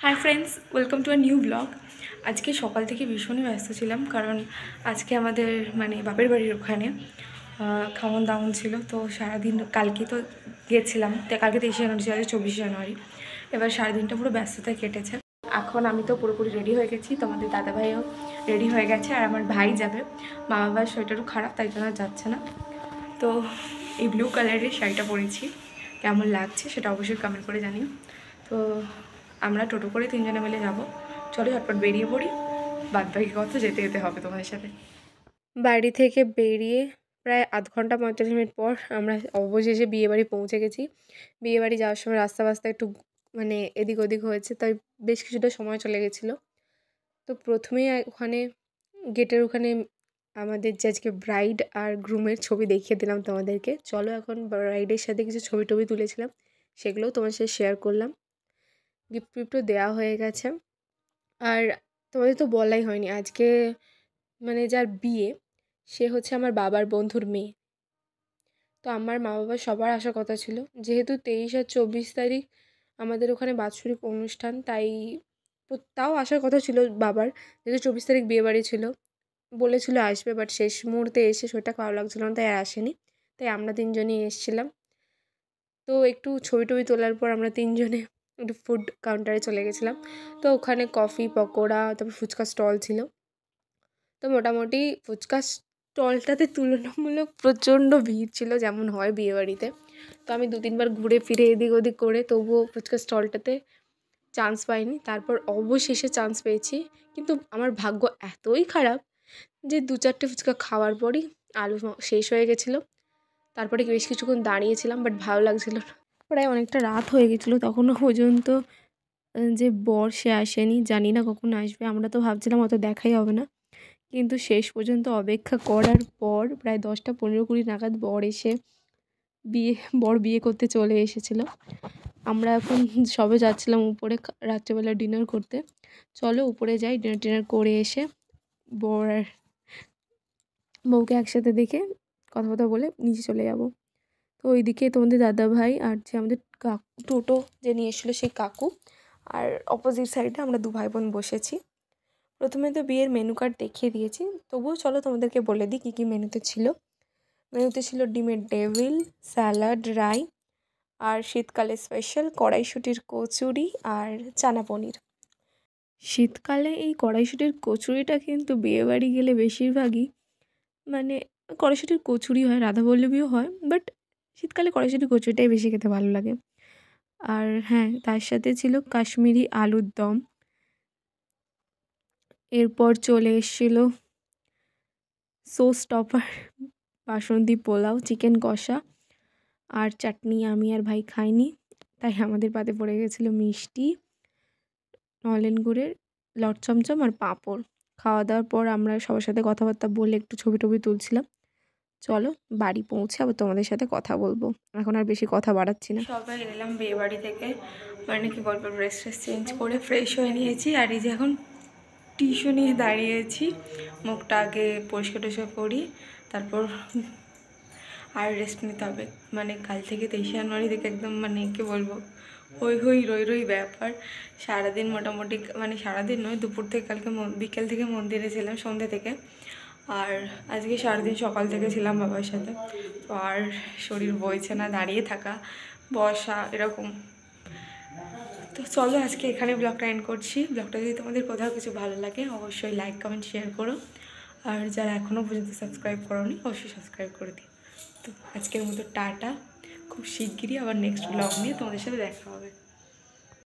High friends welcome to a new blog. আজকে সকাল থেকে ভীষণই ব্যস্ত ছিলাম, কারণ আজকে আমাদের মানে বাপের বাড়ির ওখানে খাওয়ান দাওয়ান ছিল। তো সারাদিন কালকে তো গেছিলাম, কালকে 23 জানুয়ারি ছিল, 24 জানুয়ারি। এবার সারাদিনটা পুরো ব্যস্ততায় কেটেছে। এখন আমি তো পুরোপুরি রেডি হয়ে গেছি, তোমাদের দাদাভাইও রেডি হয়ে গেছে, আর আমার ভাই যাবে। মা বাবার শরীরটারও খারাপ, তাই জন্য যাচ্ছে না। তো এই ব্লু কালারের শাড়িটা পরেছি, কেমন লাগছে সেটা অবশ্যই কমেন্ট করে জানিও। তো আমরা টোটো করে তিনজনে মিলে যাব। চলো ঝটপট বেরিয়ে পড়ি, বাদ বাকি কথা যেতে যেতে হবে তোমাদের সাথে। বাড়ি থেকে বেরিয়ে প্রায় আধ ঘন্টা 45 মিনিট পর আমরা অবশেষে বিয়েবাড়ি পৌঁছে গেছি। বিয়েবাড়ি যাওয়ার সময় রাস্তা একটু মানে এদিক ওদিক হয়েছে, তাই বেশ কিছুটা সময় চলে গেছিলো। তো প্রথমেই ওখানে গেটের ওখানে আমাদের যে আজকে ব্রাইড আর গ্রুমের ছবি দেখিয়ে দিলাম তোমাদেরকে। চলো এখন ব্রাইডের সাথে কিছু ছবি টবি তুলেছিলাম, সেগুলোও তোমার সাথে শেয়ার করলাম। গিফট ফিফটও দেওয়া হয়ে গেছে। আর তোমাদের তো বলাই হয়নি, আজকে মানে যার বিয়ে সে হচ্ছে আমার বাবার বন্ধুর মেয়ে। তো আমার মা বাবা সবার আসার কথা ছিল, যেহেতু 23 আর 24 তারিখ আমাদের ওখানে বাৎসরিক অনুষ্ঠান, তাই তাও আসার কথা ছিল বাবার, যেহেতু 24 তারিখ বিয়েবাড়ি ছিল। বলেছিল আসবে, বাট শেষ মুহূর্তে এসে শরীরটা খারাপ লাগছিল না, তাই আর আসেনি। তাই আমরা তিনজনই এসেছিলাম। তো একটু ছবি টবি তোলার পর আমরা তিনজনে একটু ফুড কাউন্টারে চলে গেছিলাম। তো ওখানে কফি পকোড়া তারপর ফুচকা স্টল ছিল। তো মোটামুটি ফুচকা স্টলটাতে তুলনামূলক প্রচণ্ড ভিড় ছিল, যেমন হয় বিয়েবাড়িতে। তো আমি 2-3 বার ঘুরে ফিরে এদিক ওদিক করে তবুও ফুচকা স্টলটাতে চান্স পাইনি। তারপর অবশেষে চান্স পেয়েছি, কিন্তু আমার ভাগ্য এতই খারাপ যে 2-4টে ফুচকা খাওয়ার পরই আলু শেষ হয়ে গেছিলো। তারপরে বেশ কিছুক্ষণ দাঁড়িয়েছিলাম, বাট ভালো লাগছিল না। প্রায় অনেকটা রাত হয়ে গেছিলো তখনও পর্যন্ত যে বর সে আসেনি, জানি না কখন আসবে। আমরা তো ভাবছিলাম অত দেখাই হবে না, কিন্তু শেষ পর্যন্ত অপেক্ষা করার পর প্রায় 10টা 15-20 নাগাদ বর বিয়ে করতে চলে এসেছিলো। আমরা এখন সবে যাচ্ছিলাম উপরে রাত্রেবেলা ডিনার করতে। চলো উপরে যাই, ডিনার করে এসে বর আর বউকে একসাথে দেখে কথা বলে নিচে চলে যাব। তো ওইদিকে তোমাদের দাদাভাই আর যে আমাদের টোটো যে নিয়ে এসেছিলো সেই কাকু, আর অপোজিট সাইডে আমরা 2 ভাই বোন বসেছি। প্রথমে তো বিয়ের মেনু কার্ড দেখিয়ে দিয়েছি, তবুও চলো তোমাদেরকে বলে দিই কী কী মেনুতে ছিল। মেনুতে ছিল ডিমের ডেভিল, স্যালাড, রাই, আর শীতকালে স্পেশাল কড়াইশুঁটির কচুরি আর চানা পনির। শীতকালে এই কড়াইশুঁটির কচুরিটা কিন্তু বিয়েবাড়ি গেলে বেশিরভাগই মানে কড়াইশুঁটির কচুরি হয়, রাধাবল্লভীও হয়, বাট শীতকালে কড়াইশুঁটির কচুরিটাই বেশি খেতে ভালো লাগে। আর হ্যাঁ, তার সাথে ছিল কাশ্মীরি আলুর দম। এরপর চলে এসেছিলো সোস টপার বাসন্তী পোলাও, চিকেন কষা আর চাটনি। আমি আর ভাই খাইনি, তাই আমাদের পাতে পড়ে গেছিলো মিষ্টি, নলেন গুড়ের লট চমচম আর পাঁপড়। খাওয়া দাওয়ার পর আমরা সবার সাথে কথাবার্তা বলে একটু ছবি টবি তুলছিলাম। চলো বাড়ি পৌঁছে আবার তোমাদের সাথে কথা বলবো, এখন আর বেশি কথা বাড়াচ্ছি না। সবাই এলাম বিয়ে বাড়ি থেকে, মানে কি বলবো, ড্রেস চেঞ্জ করে ফ্রেশ হয়ে নিয়েছি। আর এই যে এখন টিস্যু নিয়ে দাঁড়িয়েছি, মুখটা আগে পরিষ্কার টরিষ্কার করি, তারপর আর রেস্ট নিতে হবে। মানে কাল থেকে 23 জানুয়ারি থেকে একদম মানে কি বলবো, রই ব্যাপার। সারাদিন মোটামুটি, মানে সারাদিন নয়, দুপুর থেকে কালকে বিকেল থেকে মন্দিরে ছিলাম, সন্ধ্যে থেকে। আর আজকে সারাদিন সকাল থেকে ছিলাম বাবার সাথে। তো আর শরীর বইছে না, দাঁড়িয়ে থাকা বসা এরকম। তো চলো আজকে এখানে ব্লগটা এন্ড করছি। ব্লগটা যদি তোমাদের কোথাও কিছু ভালো লাগে অবশ্যই লাইক কমেন্ট শেয়ার করো, আর যারা এখনও পর্যন্ত সাবস্ক্রাইব করোনি অবশ্যই সাবস্ক্রাইব করে দিও। তো আজকের মতো টাটা, খুব শিগগিরই আবার নেক্সট ব্লগ নিয়ে তোমাদের সাথে দেখা হবে।